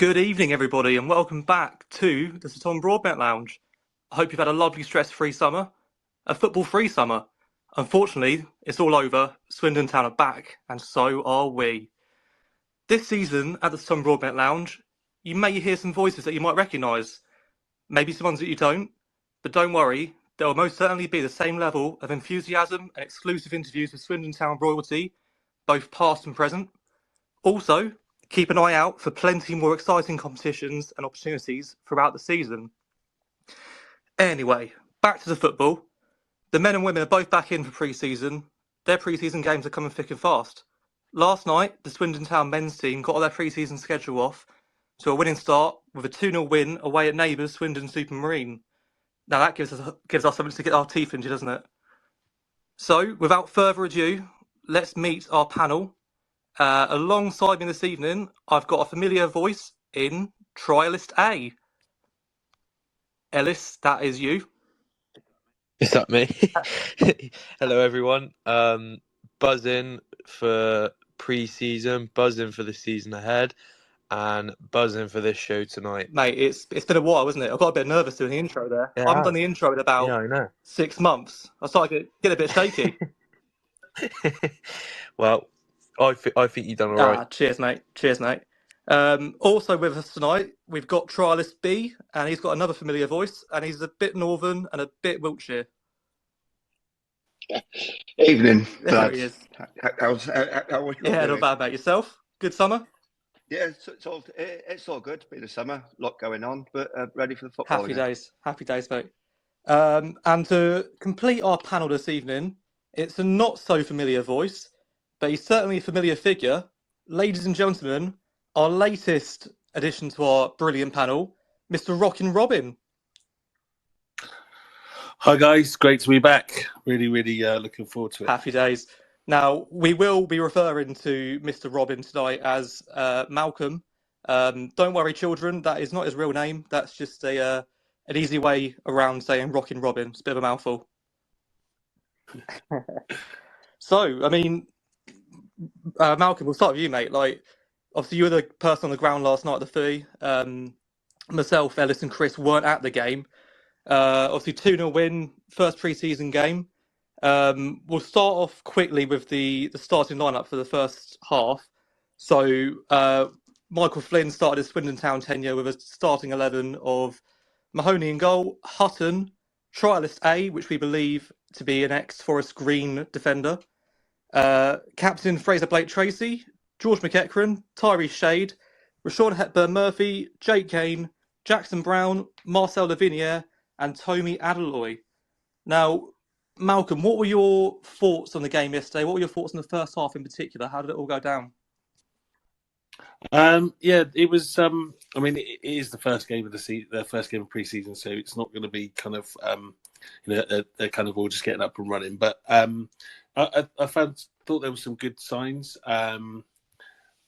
Good evening, everybody, and welcome back to the Tom Broadbent Lounge. I hope you've had a lovely stress-free summer, a football-free summer. Unfortunately, it's all over. Swindon Town are back, and so are we. This season at the Tom Broadbent Lounge, you may hear some voices that you might recognise, maybe some ones that you don't, but don't worry, there will most certainly be the same level of enthusiasm and exclusive interviews with Swindon Town royalty, both past and present. Also, keep an eye out for plenty more exciting competitions and opportunities throughout the season. Anyway, back to the football. The men and women are both back in for pre-season. Their pre-season games are coming thick and fast. Last night, the Swindon Town men's team got all their pre-season schedule off to a winning start with a 2-0 win away at neighbours Swindon Supermarine. Now that gives us something to get our teeth into, doesn't it? So, without further ado, let's meet our panel. Alongside me this evening, I've got a familiar voice in Trialist A. Ellis, that is you. Is that me? Hello, everyone. Buzzing for pre-season, buzzing for the season ahead, and buzzing for this show tonight. Mate, it's been a while, isn't it? I got a bit nervous doing the intro there. Yeah, I haven't done the intro in about I know. 6 months. I started to get a bit shaky. Well, I think you've done all right. Cheers, mate. Cheers, mate. Also with us tonight, we've got Trialist B, and he's got another familiar voice, and he's a bit northern and a bit Wiltshire. Evening. There he is. How are you? Yeah, not bad, mate. Yourself? Good summer? Yeah, it's all good. Been a summer, a lot going on, but ready for the football. Happy days, mate. And to complete our panel this evening, it's a not so familiar voice, but he's certainly a familiar figure. Ladies and gentlemen, our latest addition to our brilliant panel, Mr. Rockin Robin. Hi guys, great to be back. Really looking forward to it. Happy days. Now, we will be referring to Mr. Robin tonight as Malcolm. Don't worry, children, that is not his real name. That's just an easy way around saying Rockin Robin. It's a bit of a mouthful. So, I mean, Malcolm, we'll start with you, mate. Like, obviously, you were the person on the ground last night at the footy. Myself, Ellis and Chris weren't at the game. Obviously, 2-0 win, first pre-season game. We'll start off quickly with the starting lineup for the first half. So, Michael Flynn started his Swindon Town tenure with a starting 11 of Mahoney in goal, Hutton, Trialist A, which we believe to be an ex-Forest Green defender, Captain Fraser Blake-Tracy, George McEachran, Tyree Shade, Rashawn Hepburn-Murphy, Jake Kane, Jackson Brown, Marcel Laviniere, and Tommy Adeloy. Now, Malcolm, what were your thoughts on the game yesterday? What were your thoughts on the first half in particular? How did it all go down? Yeah, it was. I mean, it is the first game of the first game of pre-season, so it's not going to be kind of, they're kind of all just getting up and running. But I thought there were some good signs.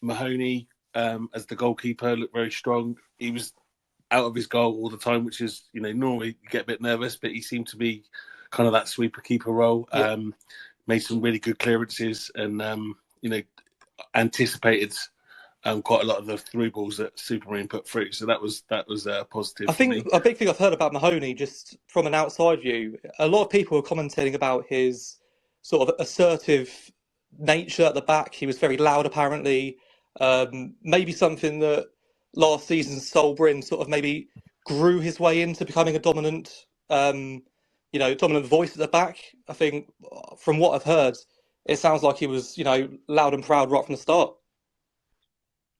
Mahoney, as the goalkeeper, looked very strong. He was out of his goal all the time, which is, normally you get a bit nervous, but he seemed to be kind of that sweeper keeper role. Yeah. Made some really good clearances and, anticipated quite a lot of the through balls that Supermarine put through. So that was positive. I think a big thing I've heard about Mahoney, just from an outside view, a lot of people are commenting about his sort of assertive nature at the back. He was very loud, apparently. Maybe something that last season's Sol Bryn sort of maybe grew his way into becoming a dominant voice at the back. I think from what I've heard, it sounds like he was, loud and proud right from the start.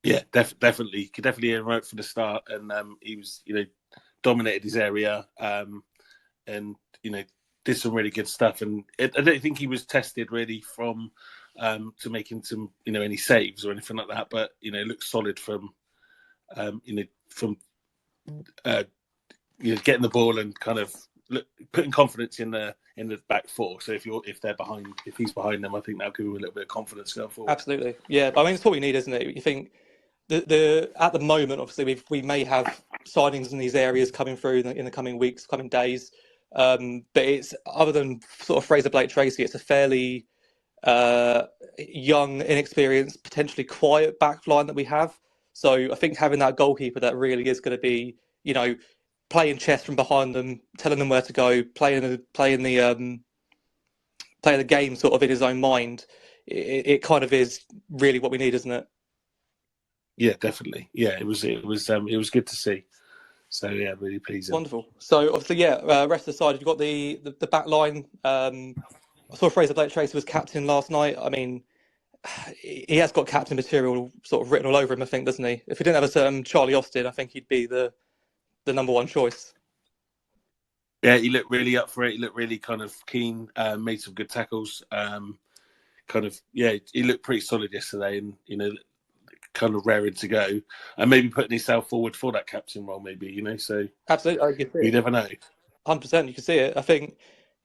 Yeah, definitely. You could definitely hear him right from the start, and he was, dominated his area, and did some really good stuff. And I don't think he was tested really from to making some, any saves or anything like that. But looked solid from, getting the ball and kind of putting confidence in the back four. So if he's behind them, I think that'll give him a little bit of confidence going forward. Absolutely, yeah. I mean, it's what we need, isn't it? You think the at the moment, obviously, we may have signings in these areas coming through in the coming weeks, coming days. But it's, other than sort of Fraser Blake-Tracy, it's a fairly young, inexperienced, potentially quiet back line that we have. So I think having that goalkeeper that really is going to be, playing chess from behind them, telling them where to go, playing the game sort of in his own mind, it kind of is really what we need, isn't it? Yeah, definitely. Yeah, it was good to see. So yeah, really pleasing. Wonderful. So obviously, rest of the side, you've got the back line. I saw Fraser Blake-Tracy was captain last night. I mean, he has got captain material sort of written all over him, I think, doesn't he? If we didn't have a certain Charlie Austin, I think he'd be the number one choice. Yeah, he looked really up for it. He looked really kind of keen. Made some good tackles. He looked pretty solid yesterday, and kind of raring to go, and maybe putting himself forward for that captain role. Maybe So absolutely, you never know. 100%, you can see it. I think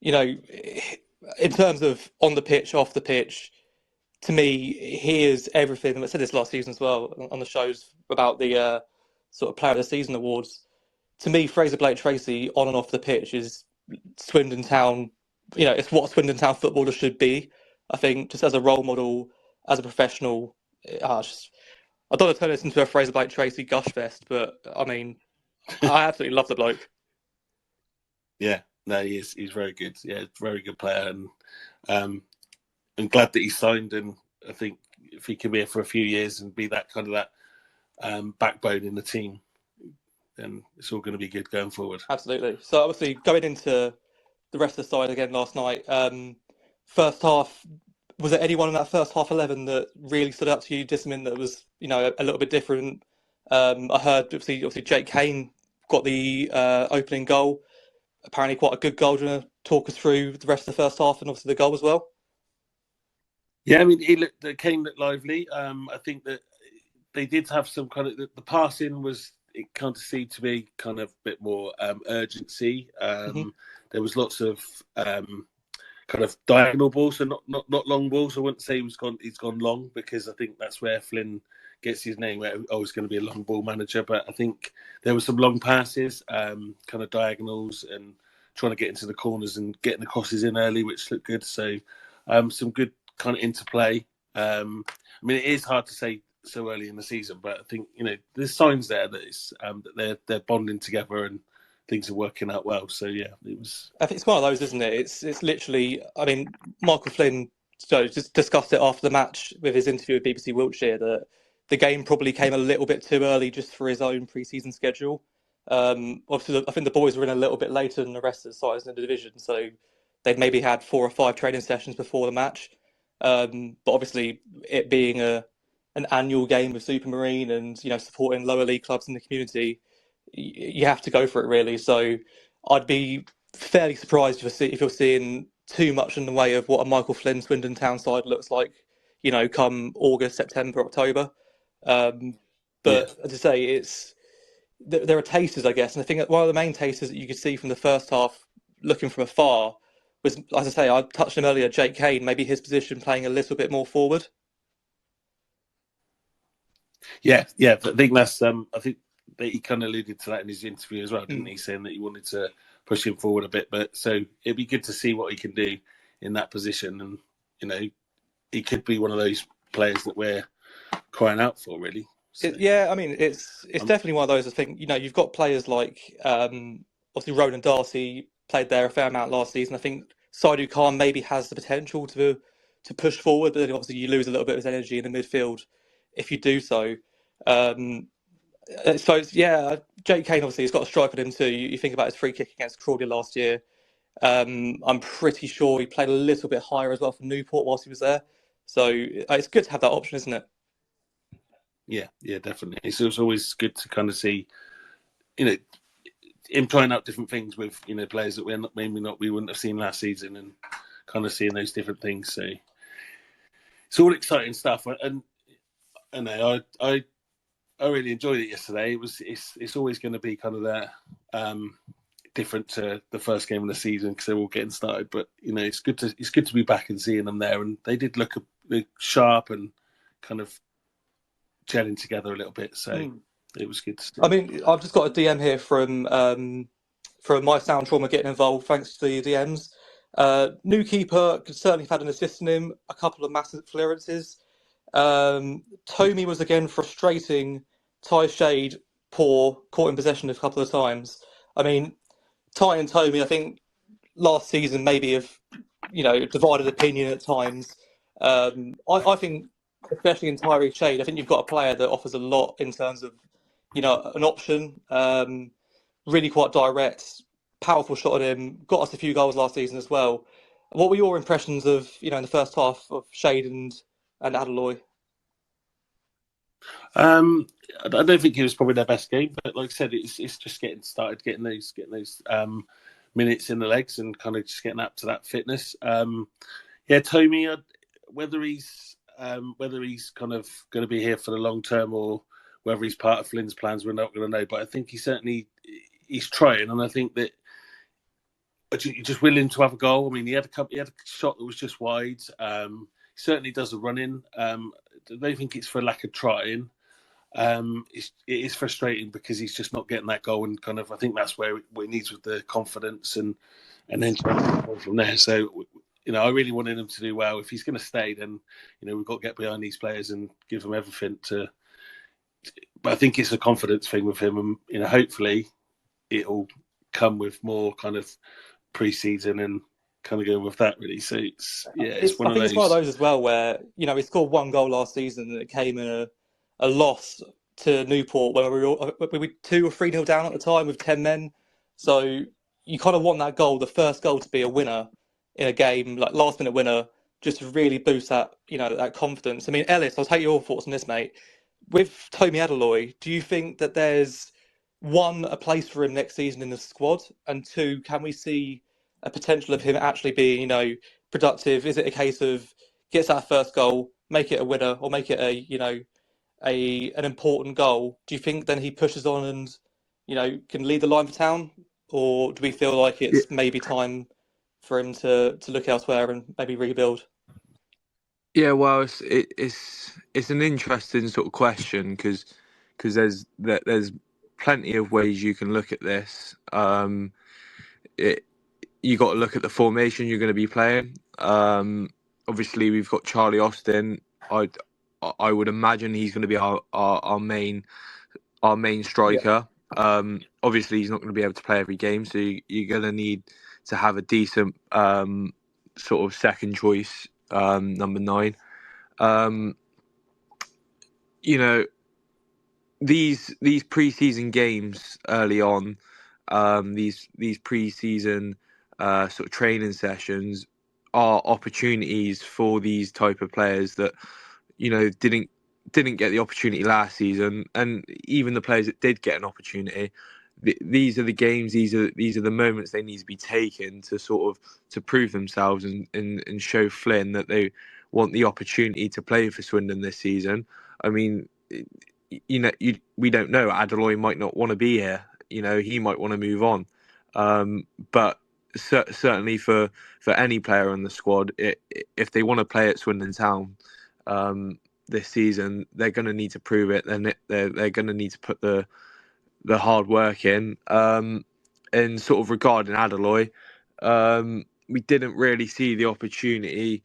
in terms of on the pitch, off the pitch, to me, he is everything. I said this last season as well on the shows about the sort of Player of the Season awards. To me, Fraser Blake-Tracy on and off the pitch is Swindon Town. It's what Swindon Town footballers should be. I think just as a role model, as a professional. I don't want to turn this into a Fraser Blake-Tracy gush fest, but I mean, I absolutely love the bloke. Yeah, no, he's very good. Yeah, very good player, and I'm glad that he signed. And I think if he can be here for a few years and be that kind of backbone in the team, then it's all going to be good going forward. Absolutely. So obviously going into the rest of the side again last night, first half, was there anyone in that first half 11 that really stood out to you, Disman, that was a little bit different? I heard obviously Jake Kane got the opening goal. Apparently quite a good goal. Do you want to talk us through the rest of the first half and obviously the goal as well? Yeah, I mean, Kane looked lively. I think that they did have some kind of the passing was. It kind of seemed to be kind of a bit more urgency. There was lots of kind of diagonal balls, so not long balls. I wouldn't say he's gone long, because I think that's where Flynn gets his name, where he's going to be a long ball manager. But I think there were some long passes, kind of diagonals, and trying to get into the corners and getting the crosses in early, which looked good. So some good kind of interplay. I mean, it is hard to say so early in the season, but I think there's signs there that it's that they're bonding together and things are working out well. So yeah, it was. I think it's one of those, isn't it? It's literally. I mean, Michael Flynn just discussed it after the match with his interview with BBC Wiltshire that the game probably came a little bit too early just for his own pre-season schedule. Obviously, I think the boys were in a little bit later than the rest of the sides in the division, so they'd maybe had 4 or 5 training sessions before the match. But obviously, it being an annual game with Supermarine and supporting lower league clubs in the community, you have to go for it really. So I'd be fairly surprised if you're seeing too much in the way of what a Michael Flynn Swindon Town side looks like, come August, September, October. But as I say, there are tasters, I guess, and I think that one of the main tasters that you could see from the first half, looking from afar, was, as I say, I touched him earlier, Jake Kane, maybe his position playing a little bit more forward. Yeah. I think that's. I think that he kind of alluded to that in his interview as well, didn't he? Saying that he wanted to push him forward a bit, but so it'd be good to see what he can do in that position, and he could be one of those players that we're crying out for, really. So, I mean, it's definitely one of those. I think you've got players like obviously Ronan Darcy played there a fair amount last season. I think Saidu Khan maybe has the potential to push forward, but then obviously you lose a little bit of his energy in the midfield if you do so. So Jake Kane obviously has got a strike on him too. You think about his free kick against Crawley last year. I'm pretty sure he played a little bit higher as well for Newport whilst he was there. So it's good to have that option, isn't it? Yeah, definitely. It's always good to kind of see, him trying out different things with players that we wouldn't have seen last season, and kind of seeing those different things. So it's all exciting stuff, and I really enjoyed it yesterday. It's always going to be kind of that different to the first game of the season because they're all getting started. But it's good to be back and seeing them there, and they did look sharp and kind of gelling together a little bit. So it was good to see. I mean, I've just got a DM here from My Sound Trauma getting involved. Thanks to the DMs. New keeper could certainly have had an assist in him. A couple of massive clearances. Tommy was again frustrating Ty Shade, poor, caught in possession a couple of times. I mean, Ty and Tommy, I think last season maybe have, divided opinion at times. I think, especially in Tyree Shade, I think you've got a player that offers a lot in terms of, an option. Really quite direct, powerful shot at him. Got us a few goals last season as well. What were your impressions of, in the first half of Shade and Adeloy? I don't think it was probably their best game, but like I said, it's just getting started, getting those minutes in the legs, and kind of just getting up to that fitness. Tommy, whether he's kind of going to be here for the long term or whether he's part of Flynn's plans, we're not going to know. But I think he's trying, and I think that you're just willing to have a goal. I mean, he had a shot that was just wide. He certainly does a run in. I don't think it's for lack of trying. It is frustrating because he's just not getting that goal, and kind of I think that's where he needs with the confidence and then from there. So I really wanted him to do well. If he's going to stay, then we've got to get behind these players and give them everything to. But I think it's a confidence thing with him, and hopefully it'll come with more kind of pre-season and kind of going with that really. So it's one of those. It's one of those as well where he scored one goal last season and it came in a loss to Newport when we were 2 or 3-0 down at the time with 10 men. So you kind of want that goal, the first goal, to be a winner in a game, like last minute winner, just to really boost that that confidence. I mean, Ellis, I'll take your thoughts on this, mate. With Tommy Adeloy, do you think that there's one, a place for him next season in the squad, and two, can we see a potential of him actually being productive? Is it a case of gets that first goal, make it a winner, or make it an important goal? Do you think then he pushes on and can lead the line for Town, or do we feel like it's maybe time for him to look elsewhere and maybe rebuild? Yeah, well, it's an interesting sort of question because there's plenty of ways you can look at this. You got to look at the formation you're going to be playing. Obviously, we've got Charlie Austin. I would imagine he's going to be our main striker. Yeah. Obviously, he's not going to be able to play every game, so you're going to need to have a decent sort of second choice number 9. These pre-season games early on, these pre-season sort of training sessions are opportunities for these type of players that didn't get the opportunity last season, and even the players that did get an opportunity. These are the games. These are the moments they need to be taken to sort of to prove themselves and show Flynn that they want the opportunity to play for Swindon this season. I mean, we don't know. Adeloy might not want to be here. He might want to move on. But certainly for any player on the squad, if they want to play at Swindon Town this season, they're going to need to prove it. Then they're going to need to put the hard work in. And sort of regarding Adeloy, we didn't really see the opportunity.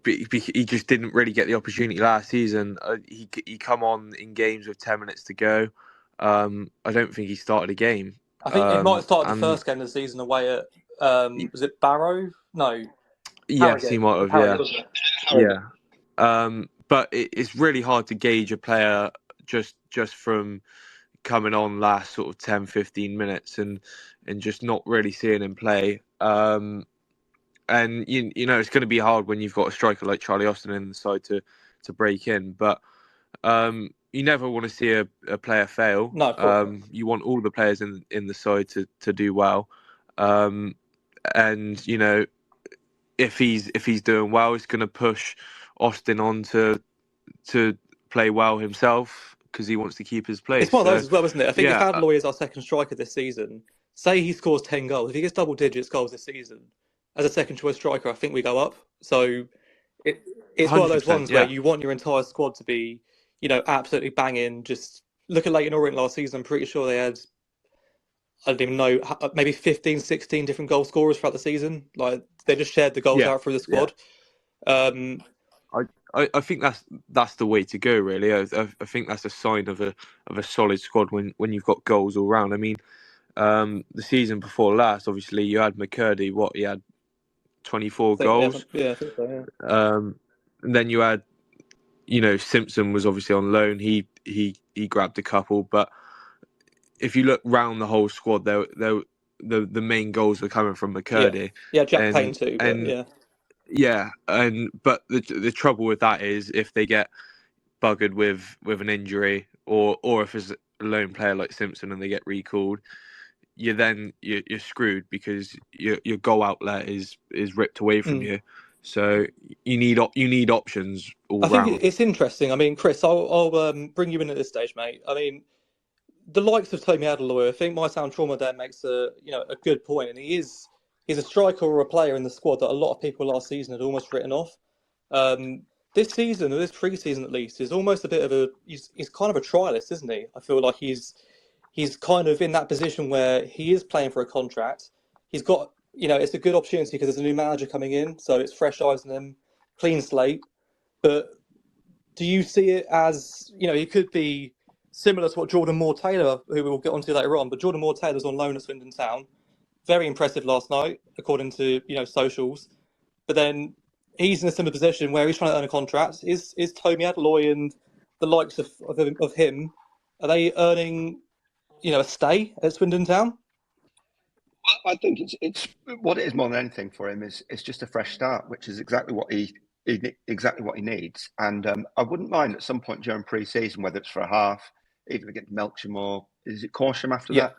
He just didn't really get the opportunity last season. He come on in games with 10 minutes to go. I don't think he started a game. I think he might have started the first game of the season away at was it Barrow? No. Yes, he might have. Yeah. But it's really hard to gauge a player just from coming on last sort of 10-15 minutes and just not really seeing him play. And it's going to be hard when you've got a striker like Charlie Austin in the side to break in. But you never want to see a player fail. No, you want all the players in the side to do well. And if he's doing well, it's going to push Austin on to play well himself because he wants to keep his place. It's one of those as well, isn't it? I think if Adeloy is our second striker this season, say he scores 10 goals, if he gets double digits goals this season, as a second choice striker, I think we go up. So it's one of those ones where you want your entire squad to be, absolutely banging. Just look at Leyton Orient last season. I'm pretty sure they had, I don't even know, maybe 15, 16 different goal scorers throughout the season. Like they just shared the goals out through the squad. Yeah. I think that's the way to go. Really, I think that's a sign of a solid squad when you've got goals all round. I mean, the season before last, obviously you had McCurdy. He had 24 goals. Yeah, I think so. Yeah. And then you had, Simpson was obviously on loan. He grabbed a couple, but if you look round the whole squad, the main goals were coming from McCurdy. Yeah, Jack Payne too. But the trouble with that is if they get buggered with an injury, or if it's a lone player like Simpson and they get recalled, you're screwed because your goal outlet is ripped away from you. So you need options all round. I think it's interesting. I mean, Chris, I'll bring you in at this stage, mate. I mean, the likes of Tommy Adeloye, I think my sound trauma there makes a good point, and he's a striker or a player in the squad that a lot of people last season had almost written off. This season, or this pre-season at least, is almost a bit of he's kind of a trialist, isn't he? I feel like he's kind of in that position where he is playing for a contract. He's got, it's a good opportunity because there's a new manager coming in, so it's fresh eyes on him, clean slate. But do you see it as, he could be similar to what Jordan Moore-Taylor, who we'll get onto later on, but Jordan Moore-Taylor's on loan at Swindon Town. Very impressive last night, according to, socials. But then he's in a similar position where he's trying to earn a contract. Is Tommy Adeloye and the likes of him, are they earning, a stay at Swindon Town? I think it's what it is more than anything for him is it's just a fresh start, which is exactly what he needs. And I wouldn't mind at some point during pre-season, whether it's for a half, even against Melksham or is it Corsham after that,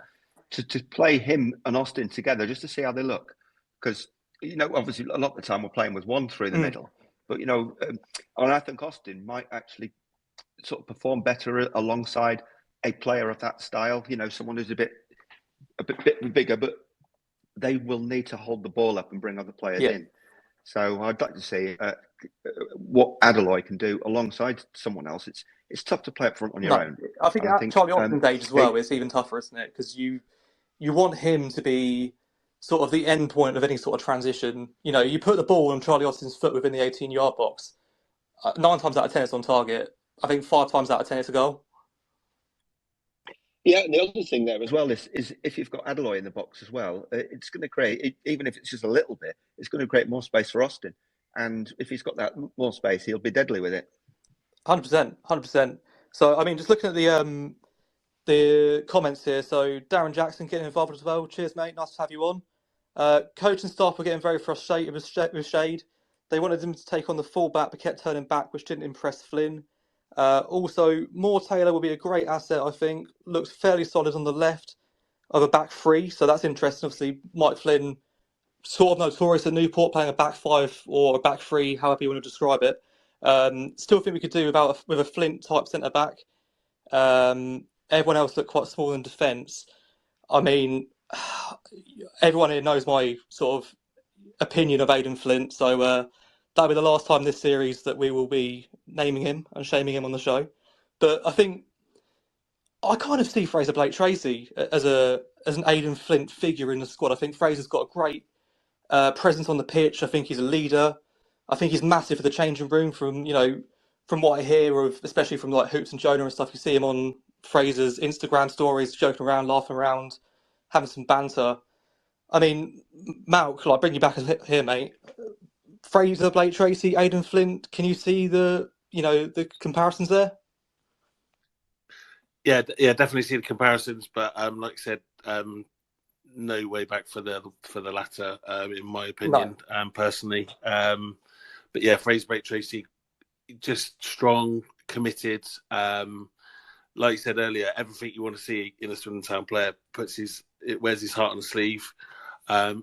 to play him and Austin together just to see how they look. Because, obviously a lot of the time we're playing with one through the middle. But, and I think Austin might actually sort of perform better alongside a player of that style, someone who's a bit bigger, but they will need to hold the ball up and bring other players in. So I'd like to see what Adeloye can do alongside someone else. It's tough to play up front on your own. I think Charlie Austin's age as well is even tougher, isn't it? Because you want him to be sort of the end point of any sort of transition. You put the ball on Charlie Austin's foot within the 18-yard box. 9 times out of 10 it's on target. I think 5 times out of 10 it's a goal. Yeah, and the other thing there as well is if you've got Adeloye in the box as well, it's going to create, even if it's just a little bit, it's going to create more space for Austin. And if he's got that more space, he'll be deadly with it. 100%. So, I mean, just looking at the comments here. So, Darren Jackson getting involved as well. Cheers, mate. Nice to have you on. Coach and staff were getting very frustrated with Shade. They wanted him to take on the fullback, but kept turning back, which didn't impress Flynn. Also, Moore-Taylor will be a great asset, I think. Looks fairly solid on the left of a back three, so that's interesting. Obviously, Mike Flynn, sort of notorious at Newport, playing a back five or a back three, however you want to describe it. Still think we could do with a Flint-type centre-back. Everyone else looked quite small in defence. I mean, everyone here knows my sort of opinion of Aidan Flint, so that'll be the last time this series that we will be naming him and shaming him on the show. But I think I kind of see Fraser Blake-Tracy as an Aidan Flint figure in the squad. I think Fraser's got a great presence on the pitch. I think he's a leader. I think he's massive for the changing room. From what I hear of, especially from like Hoops and Jonah and stuff, you see him on Fraser's Instagram stories, joking around, laughing around, having some banter. I mean, Malk, like, bring you back here, mate. Fraser Blake-Tracy, Aidan Flint. Can you see the comparisons there? Yeah, definitely see the comparisons, but like I said, no way back for the latter, in my opinion, personally. But yeah, Fraser Blake-Tracy, just strong, committed. Like I said earlier, everything you want to see in a Swindon Town player wears his heart on the sleeve.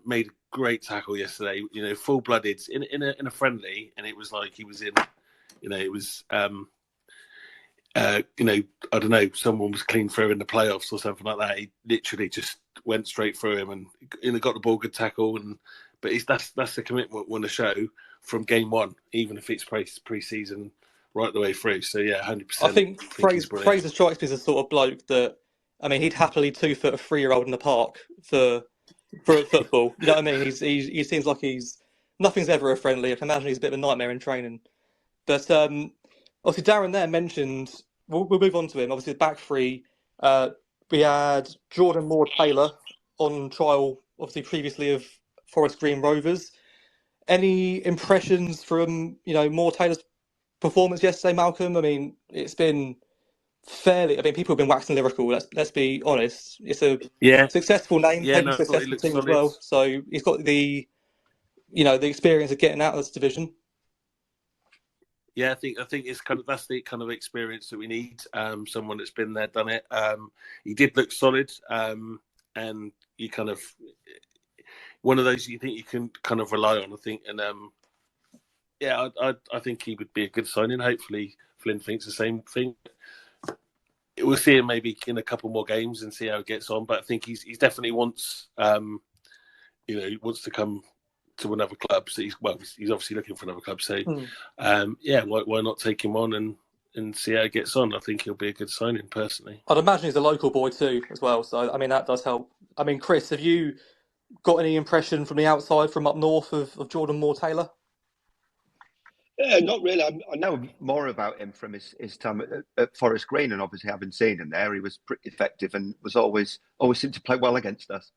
Made a great tackle yesterday. Full-blooded in a friendly, and it was like he was in. It was. I don't know, someone was clean through in the playoffs or something like that. He literally just went straight through him and got the ball, good tackle. But that's the commitment we want to show from game one, even if it's pre-season right the way through. So yeah, 100%. I think Fraser strikes me as a sort of bloke that, I mean, he'd happily 2-foot a 3-year-old in the park for football. You know what I mean? He seems like nothing's ever a friendly. I can imagine he's a bit of a nightmare in training. But obviously, Darren there mentioned, we'll move on to him. Obviously, the back three, we had Jordan Moore-Taylor on trial, obviously previously of Forest Green Rovers. Any impressions from, Moore-Taylor's performance yesterday, Malcolm? I mean, it's been people have been waxing lyrical. Let's be honest. It's a successful name, Yeah, taking no, a I thought he successful looked team as solid. well. So he's got the experience of getting out of this division. Yeah, I think it's that's the kind of experience that we need. Someone that's been there, done it. He did look solid, and you kind of one of those you think you can kind of rely on. I think, and I think he would be a good signing. Hopefully, Flynn thinks the same thing. We'll see him maybe in a couple more games and see how he gets on. But I think he's definitely wants, he wants to come to another club. So he's obviously looking for another club. So, why not take him on and see how he gets on? I think he'll be a good signing, personally. I'd imagine he's a local boy too, as well. So, I mean, that does help. I mean, Chris, have you got any impression from the outside, from up north, of Jordan Moore-Taylor? Yeah, not really. I know more about him from his time at Forest Green, and obviously having seen him there, he was pretty effective and was always seemed to play well against us.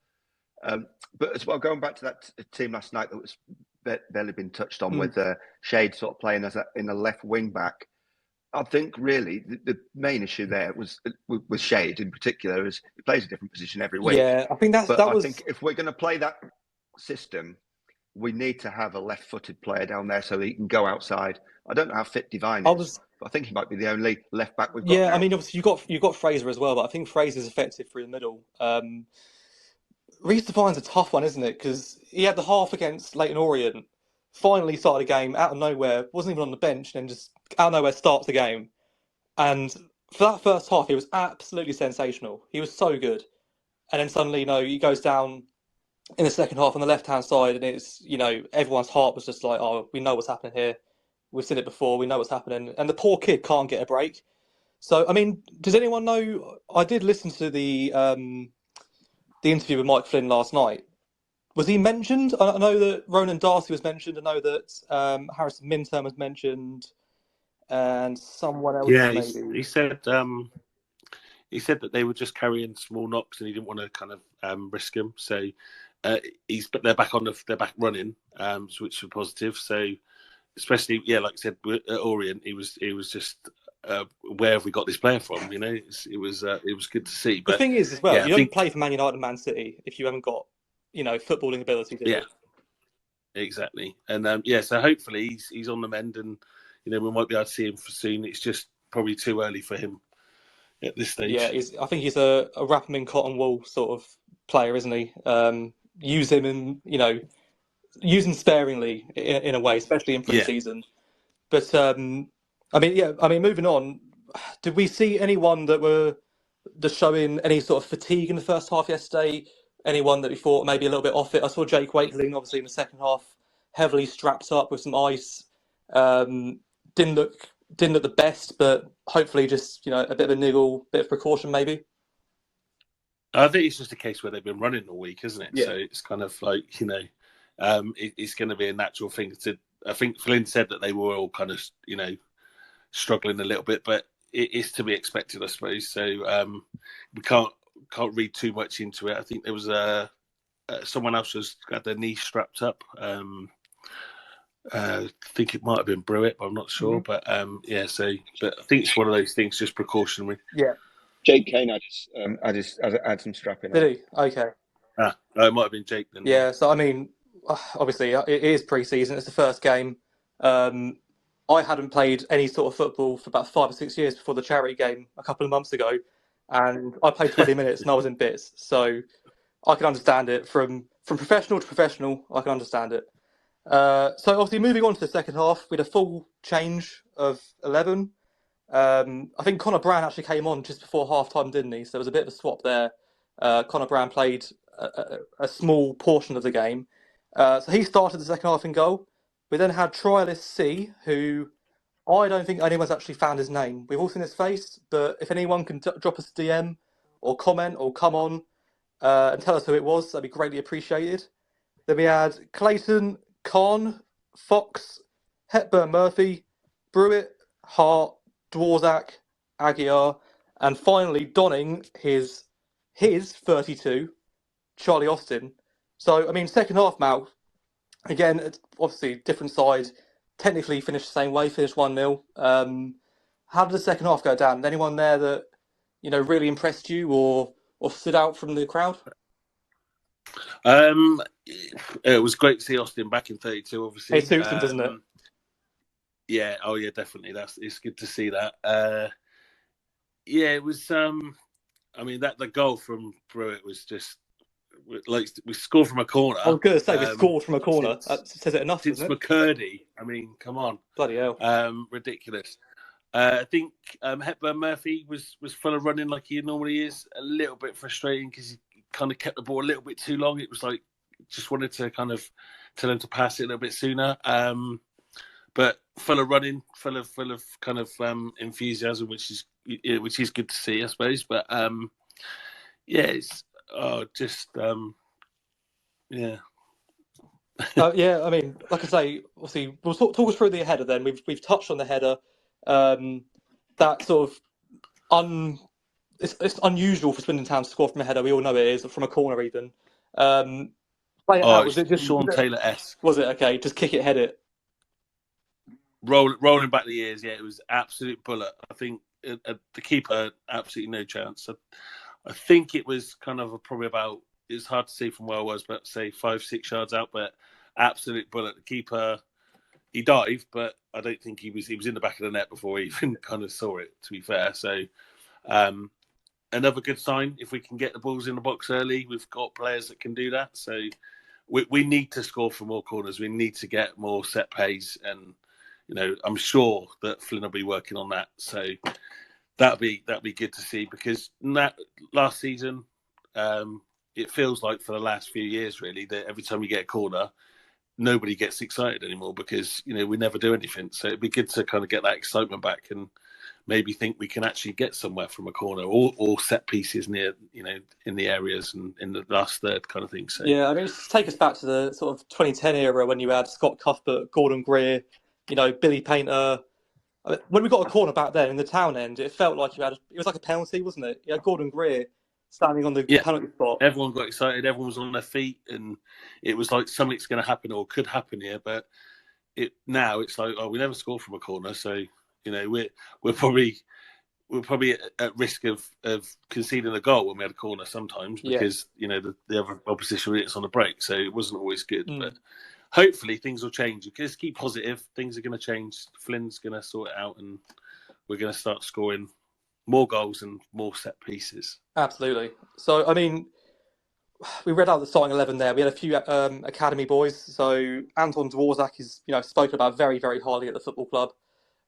But as well, going back to that team last night that was barely been touched on, with Shade sort of playing as in a left wing back. I think really the main issue there was Shade in particular, is he plays a different position every week. Yeah, I think I think if we're going to play that system, we need to have a left-footed player down there so that he can go outside. I don't know how fit Divine is, but I think he might be the only left back we've got. Yeah, now. I mean, obviously you got Fraser as well, but I think Fraser's effective through the middle. Reece Devine's a tough one, isn't it? Because he had the half against Leyton Orient, finally started a game out of nowhere, wasn't even on the bench, and then just out of nowhere starts the game. And for that first half, he was absolutely sensational. He was so good. And then suddenly, he goes down in the second half on the left-hand side, and it's, everyone's heart was just like, oh, we know what's happening here. We've seen it before. We know what's happening. And the poor kid can't get a break. So, I mean, does anyone know? I did listen to the interview with Mike Flynn last night. Was he mentioned? I know that Ronan Darcy was mentioned. I know that Harrison Minturn was mentioned, and someone else maybe. He said that they were just carrying small knocks and he didn't want to kind of risk them. So but they're back running, which was positive. So especially like I said, at Orient, he was just where have we got this player from? It was good to see. But the thing is, as well, you don't play for Man United and Man City if you haven't got footballing ability. Do you? Exactly. And so hopefully he's on the mend, and we might be able to see him for soon. It's just probably too early for him at this stage. Yeah, I think he's a wrap him in cotton wool sort of player, isn't he? Use him and use him sparingly in a way, especially in pre-season. But I mean, moving on. Did we see anyone that were just showing any sort of fatigue in the first half yesterday? Anyone that we thought maybe a little bit off it? I saw Jake Wakeling, obviously, in the second half, heavily strapped up with some ice. Didn't look the best, but hopefully just a bit of a niggle, bit of precaution maybe. I think it's just a case where they've been running all week, isn't it? Yeah. So it's kind of like it's going to be a natural thing to. I think Flynn said that they were all kind of struggling a little bit, but it is to be expected, I suppose. So we can't read too much into it. I think there was someone else has got their knee strapped up. I think it might have been Brewitt, but I'm not sure. But but I think it's one of those things, just precautionary. Yeah. Jake Kane had some strapping. Did he? Okay. It might have been Jake then. Yeah. So I mean, obviously it is pre-season. It's the first game. I hadn't played any sort of football for about 5 or 6 years before the charity game a couple of months ago, and I played 20 minutes and I was in bits. So I can understand it from professional to professional. I can understand it. So obviously moving on to the second half, we had a full change of 11. I think Connor Brown actually came on just before half-time, didn't he? So there was a bit of a swap there. Connor Brown played a small portion of the game. So he started the second half in goal. We then had trialist C, who I don't think anyone's actually found his name. We've all seen his face, but if anyone can drop us a DM or comment or come on and tell us who it was, that'd be greatly appreciated. Then we had Clayton, Khan, Fox, Hepburn Murphy, Brewitt, Hart, Dvorak, Aguiar, and finally donning his 32, Charlie Austin. So, I mean, second half, Mal, again, it's obviously different side. Technically finished the same way, finished 1-0. How did the second half go down? Anyone there that, really impressed you or stood out from the crowd? It was great to see Austin back in 32, obviously. It suits him, doesn't it? Yeah, definitely. It's good to see that. It was. I mean, the goal from Brewitt was just like we scored from a corner. I was going to say we scored from a corner. That says it enough, Since doesn't it? McCurdy, I mean, come on, bloody hell, ridiculous. I think Hepburn Murphy was full of running like he normally is. A little bit frustrating because he kind of kept the ball a little bit too long. It was like just wanted to kind of tell him to pass it a little bit sooner. But full of running, full of kind of enthusiasm, which is good to see, I suppose. But it's just yeah. I mean, like I say, obviously, we'll talk us through the header. Then we've touched on the header. That sort of it's unusual for Swindon Town to score from a header. We all know it is, from a corner even. Play it out. Was it just Sean Taylor-esque? Was it okay? Just kick it, head it. Rolling back the ears, it was absolute bullet. I think the keeper absolutely no chance. I think it was kind of probably about. It's hard to see from where I was, but say 5-6 yards out. But absolute bullet. The keeper, he dived, but I don't think he was in the back of the net before he even kind of saw it. To be fair, so another good sign. If we can get the balls in the box early, we've got players that can do that. So we need to score from more corners. We need to get more set plays and. I'm sure that Flynn will be working on that. So that'd be good to see because that last season, it feels like for the last few years really that every time we get a corner, nobody gets excited anymore because we never do anything. So it'd be good to kind of get that excitement back and maybe think we can actually get somewhere from a corner or set pieces near in the areas and in the last third kind of thing. So yeah, I mean, just take us back to the sort of 2010 era when you had Scott Cuthbert, Gordon Greer. Billy Painter. When we got a corner back then in the Town end, it felt like it was like a penalty, wasn't it? You had Gordon Greer standing on the penalty spot. Everyone got excited. Everyone was on their feet, and it was like something's going to happen or could happen here. But now it's like, we never score from a corner, so we're probably at risk of conceding a goal when we had a corner sometimes because the other opposition hits on a break, so it wasn't always good, but. Hopefully things will change. Just keep positive. Things are going to change. Flynn's going to sort it out, and we're going to start scoring more goals and more set pieces. Absolutely. So, I mean, we read out the starting 11 there. We had a few academy boys. So Anton Dvorak is, spoken about very, very highly at the football club.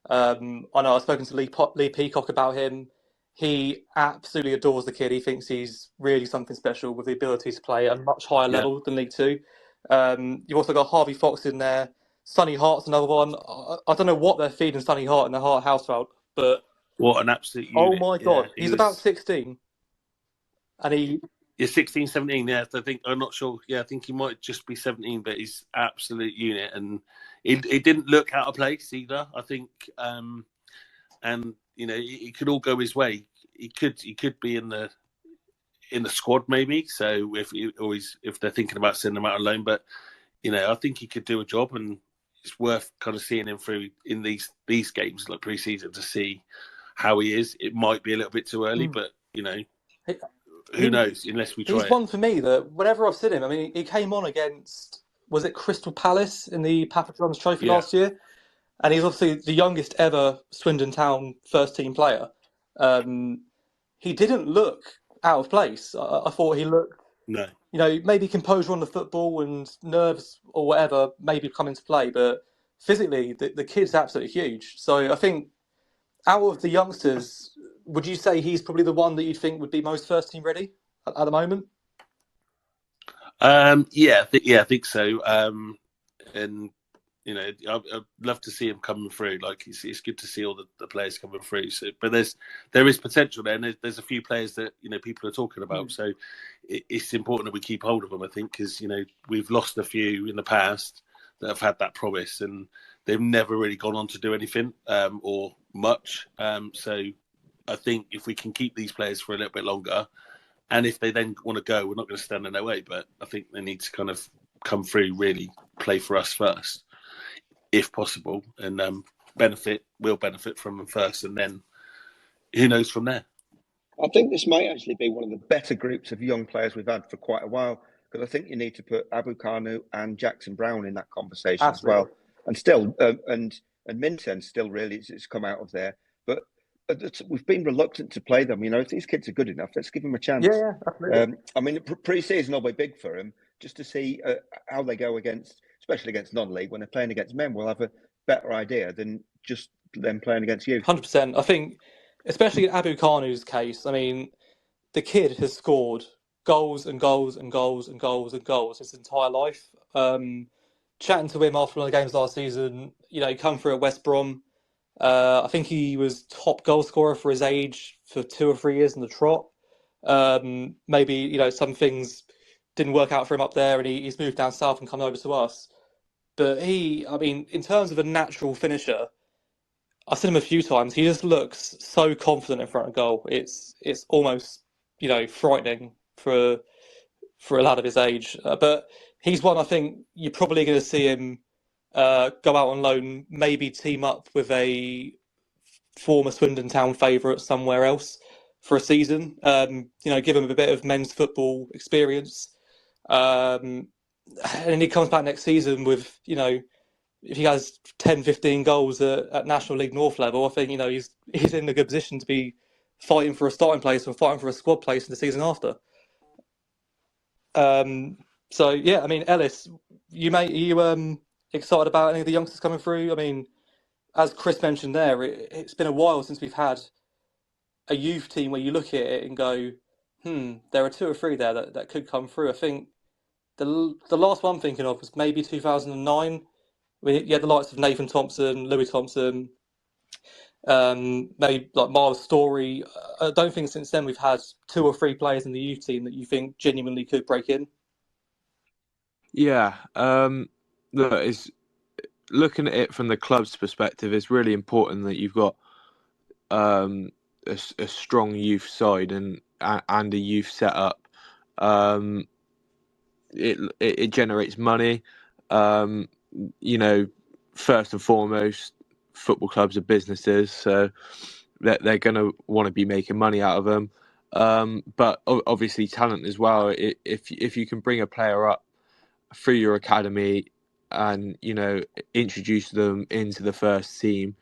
I know I've spoken to Lee Peacock about him. He absolutely adores the kid. He thinks he's really something special with the ability to play at a much higher level than League Two. You've also got Harvey Fox in there. Sonny Hart's another one. I don't know what they're feeding Sonny Hart in the Hart household, but what an absolute unit. Oh my God. He's about 16. And he's 16, 17, yeah. I'm not sure. Yeah, I think he might just be 17, but he's absolute unit. And he didn't look out of place either, I think. And, it could all go his way. He could be in the squad maybe. So if they're thinking about sending him out alone, but I think he could do a job, and it's worth kind of seeing him through in these games like pre-season to see how he is. It might be a little bit too early, but who knows? Unless we try. He's one for me that whenever I've seen him, I mean, he came on against Crystal Palace in the Papa John's Trophy last year, and he's obviously the youngest ever Swindon Town first team player. He didn't look out of place. I thought he looked, maybe composure on the football and nerves or whatever maybe come into play, but physically the kid's absolutely huge. So I think out of the youngsters, would you say he's probably the one that you think would be most first team ready at the moment? I think so. And I'd love to see him coming through. Like it's good to see all the players coming through. So, but there is potential there, and there's a few players that people are talking about. So it's important that we keep hold of them. I think because we've lost a few in the past that have had that promise, and they've never really gone on to do anything or much. So I think if we can keep these players for a little bit longer, and if they then want to go, we're not going to stand in their way. But I think they need to kind of come through, really play for us first, if possible, and we'll benefit from them first, and then who knows from there. I think this might actually be one of the better groups of young players we've had for quite a while, because I think you need to put Abu Kanu and Jackson Brown in that conversation as well. And still, and Minton still really has come out of there. But we've been reluctant to play them. If these kids are good enough, let's give them a chance. Yeah, absolutely. I mean, pre-season will be big for them, just to see how they go especially against non-league. When they're playing against men, we'll have a better idea than just them playing against you. 100%. I think, especially in Abu Kanu's case, I mean, the kid has scored goals and goals and goals and goals and goals his entire life. Chatting to him after one of the games last season, he come through at West Brom. I think he was top goal scorer for his age for 2 or 3 years in the trot. Maybe, some things didn't work out for him up there, and he's moved down south and come over to us. But in terms of a natural finisher, I've seen him a few times. He just looks so confident in front of goal. It's almost, frightening for a lad of his age. But he's one I think you're probably going to see him go out on loan, maybe team up with a former Swindon Town favourite somewhere else for a season. Give him a bit of men's football experience. And he comes back next season with, if he has 10, 15 goals at National League North level, I think, he's in a good position to be fighting for a starting place or fighting for a squad place in the season after. So, yeah, Ellis, are you excited about any of the youngsters coming through? As Chris mentioned there, it's been a while since we've had a youth team where you look at it and go, there are 2 or 3 there that could come through. I think the last one I'm thinking of was maybe 2009. You had the likes of Nathan Thompson, Louis Thompson, maybe like Miles Story. I don't think since then we've had 2 or 3 players in the youth team that you think genuinely could break in. Yeah, look, looking at it from the club's perspective, it's really important that you've got a strong youth side and a youth setup. It generates money. First and foremost, football clubs are businesses, so they're going to want to be making money out of them. But obviously, talent as well. If you can bring a player up through your academy and introduce them into the first team,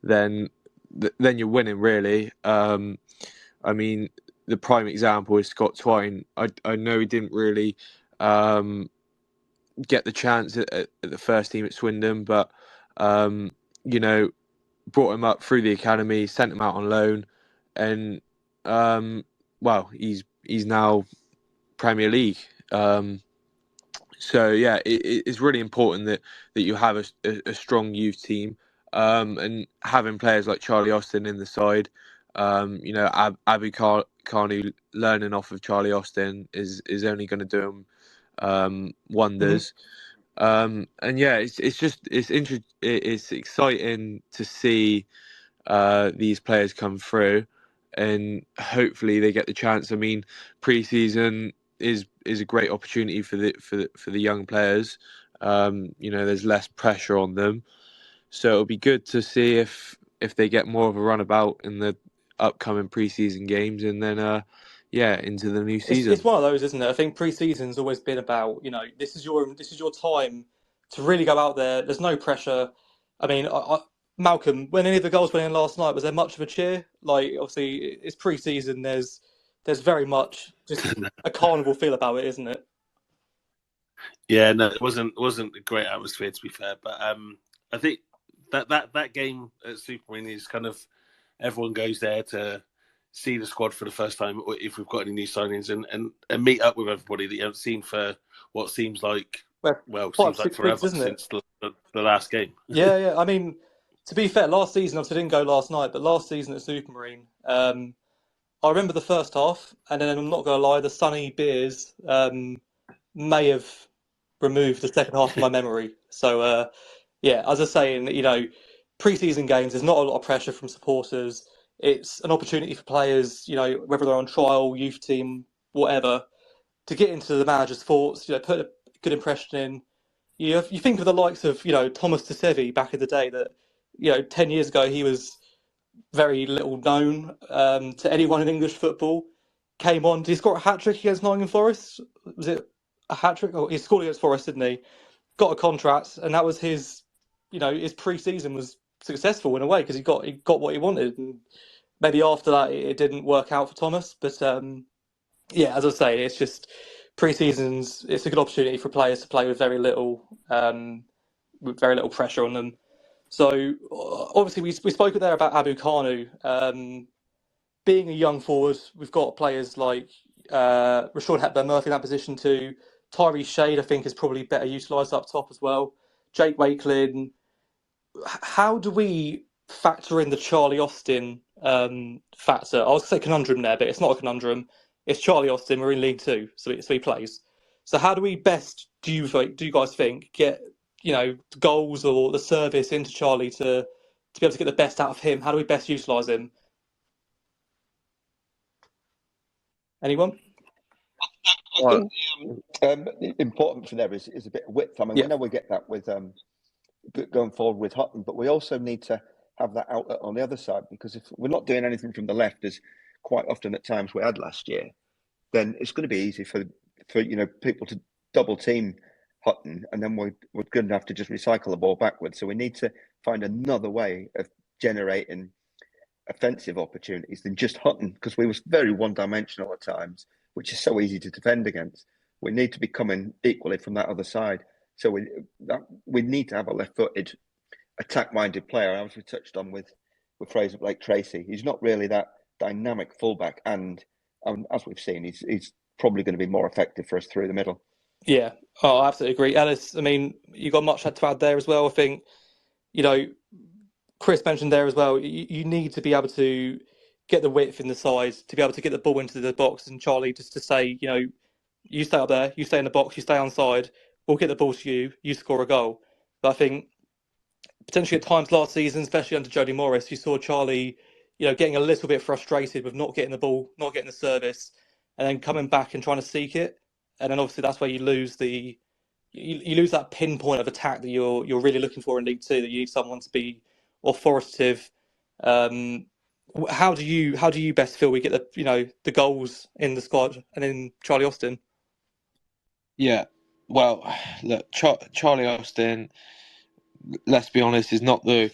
then you're winning, really. The prime example is Scott Twine. I know he didn't really get the chance at the first team at Swindon, but brought him up through the academy, sent him out on loan, and he's now Premier League. So yeah, it's really important that you have a strong youth team, and having players like Charlie Austin in the side. Abu Kanu learning off of Charlie Austin is only going to do him wonders. And yeah, it's exciting to see these players come through, and hopefully they get the chance. Pre-season is a great opportunity for the young players. There's less pressure on them, so it'll be good to see if they get more of a runabout in the upcoming pre-season games, and then into the new season. It's one of those, isn't it? I think pre-season's always been about, this is your time to really go out there. There's no pressure. Malcolm, when any of the goals went in last night, was there much of a cheer? Obviously, it's pre-season. There's very much just a carnival feel about it, isn't it? Yeah, no, it wasn't a great atmosphere, to be fair. But I think that game at Supermarine is kind of, everyone goes there to see the squad for the first time, or if we've got any new signings, and meet up with everybody that you haven't seen for what seems like seems like forever since the last game. Yeah. To be fair, last season, obviously I didn't go last night, but last season at Supermarine, I remember the first half, and then I'm not going to lie, the sunny beers may have removed the second half of my memory. So yeah, as I was saying, pre-season games, there's not a lot of pressure from supporters. It's an opportunity for players, whether they're on trial, youth team, whatever, to get into the manager's thoughts, put a good impression in. You think of the likes of, Thomas Tusevi back in the day that, 10 years ago he was very little known to anyone in English football. Came on, did he score a hat-trick against Nottingham Forest? Was it a hat-trick? Oh, he scored against Forest, didn't he? Got a contract, and that was his pre-season was successful in a way because he got what he wanted. And maybe after that it didn't work out for Thomas, but yeah, as I say, it's just pre-seasons. It's a good opportunity for players to play with very little pressure on them. So obviously we spoke there about Abu Kanu. Being a young forward, we've got players like Rashawn Hepburn-Murphy in that position too. Tyree Shade, I think, is probably better utilised up top as well. Jake Wakelin. How do we factor in the Charlie Austin factor? I was going to say conundrum there, but it's not a conundrum. It's Charlie Austin. We're in League Two, so he plays. So how do we best, do you guys think, get the goals or the service into Charlie to be able to get the best out of him? How do we best utilise him? Anyone? I think important for there is a bit of width. I mean, Yeah. we know we get that with going forward with Hutton, but we also need to have that outlet on the other side, because if we're not doing anything from the left, as quite often at times we had last year, then it's going to be easy for people to double team Hutton, and then we're going to have to just recycle the ball backwards. So we need to find another way of generating offensive opportunities than just Hutton, because we were very one-dimensional at times, which is so easy to defend against. We need to be coming equally from that other side. So we need to have a left-footed, attack-minded player, as we touched on with Fraser Blake Tracy. He's not really that dynamic fullback, and as we've seen, he's probably going to be more effective for us through the middle. Yeah, I absolutely agree. Ellis, I mean, you got much to add there as well. I think, Chris mentioned there as well, you need to be able to get the width in the size to be able to get the ball into the box. And Charlie, just to say, you stay up there, you stay in the box, you stay on side, we'll get the ball to you, you score a goal. But I think potentially at times last season, especially under Jody Morris, you saw Charlie, getting a little bit frustrated with not getting the ball, not getting the service, and then coming back and trying to seek it. And then obviously that's where you lose you lose that pinpoint of attack that you're really looking for in League Two. That you need someone to be authoritative. How do you best feel we get the goals in the squad and in Charlie Austin? Yeah, well, look, Charlie Austin, let's be honest, is not the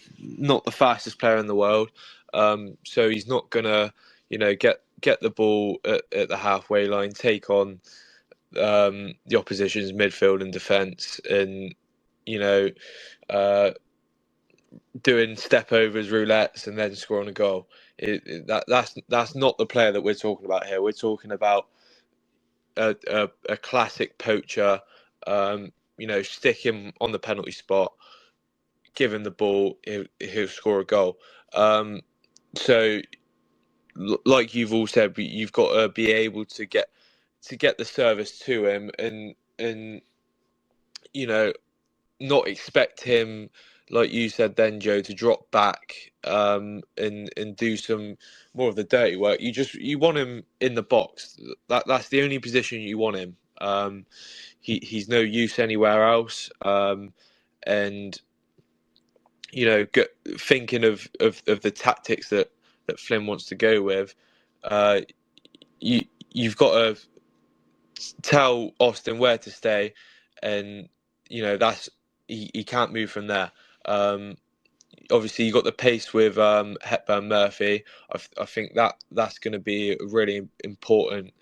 fastest player in the world. So he's not gonna, get the ball at the halfway line, take on the opposition's midfield and defence, and doing step overs, roulettes, and then scoring a goal. That's not the player that we're talking about here. We're talking about a classic poacher. Stick him on the penalty spot, give him the ball, he'll score a goal. So, like you've all said, you've got to be able to get the service to him, and not expect him, like you said then, Joe, to drop back and do some more of the dirty work. You want him in the box. That's the only position you want him. He's no use anywhere else. And thinking of the tactics that Flynn wants to go with, you've got to tell Austin where to stay, and that's he can't move from there. Obviously, you got the pace with Hepburn Murphy. I think that's going to be a really important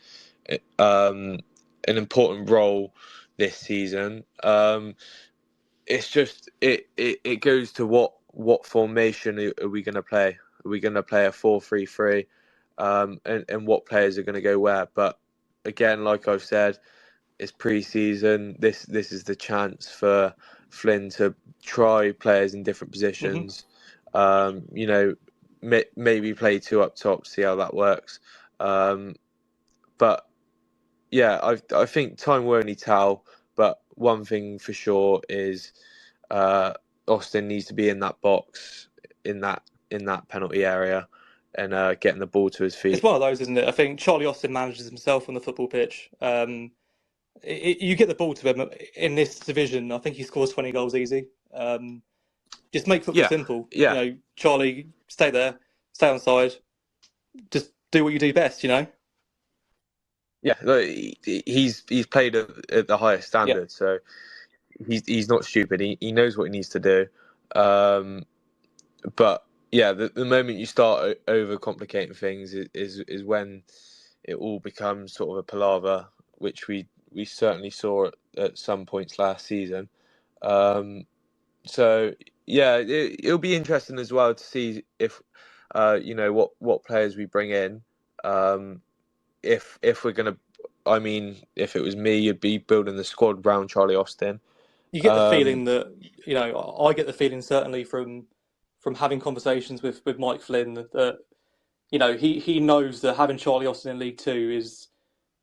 an important role this season. It's just it goes to what formation are we going to play? Are we going to play a 4-3-3? And what players are going to go where? But again, like I've said, it's pre-season. This is the chance for Flynn to try players in different positions. Maybe play two up top, see how that works. But yeah, I think time will only tell. But one thing for sure is Austin needs to be in that box, in that penalty area, and getting the ball to his feet. It's one of those, isn't it? I think Charlie Austin manages himself on the football pitch. You get the ball to him in this division, I think he scores 20 goals easy. Just make football simple. Yeah. Charlie, stay there, stay on side, just do what you do best. Yeah, he's played at the highest standard, so he's not stupid. He knows what he needs to do. But yeah, the moment you start overcomplicating things is when it all becomes sort of a palaver, which we certainly saw at some points last season. So yeah, it'll be interesting as well to see if what players we bring in. If we're gonna, if it was me, you'd be building the squad around Charlie Austin. You get the feeling that I get the feeling certainly from having conversations with Mike Flynn that he knows that having Charlie Austin in League Two is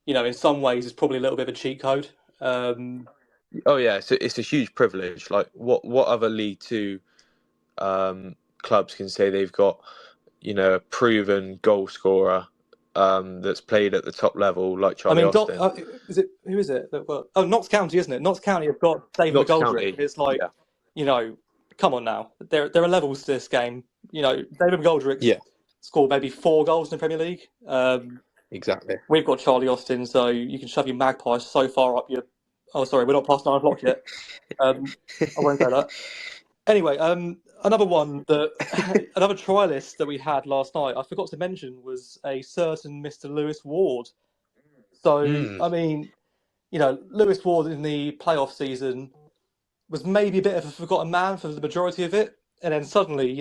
in some ways is probably a little bit of a cheat code. Oh yeah, it's a huge privilege. Like what other League Two clubs can say they've got a proven goal scorer that's played at the top level like Charlie Austin. Who is it? Notts County, isn't it? Notts County have got David McGoldrick. It's like, come on now. There are levels to this game. David McGoldrick scored maybe 4 goals in the Premier League. Exactly. We've got Charlie Austin, so you can shove your magpies so far up your... Oh, sorry, we're not past 9 o'clock yet. I won't say that. Anyway, another trialist that we had last night, I forgot to mention, was a certain Mr. Lewis Ward. So, Lewis Ward in the playoff season was maybe a bit of a forgotten man for the majority of it. And then suddenly,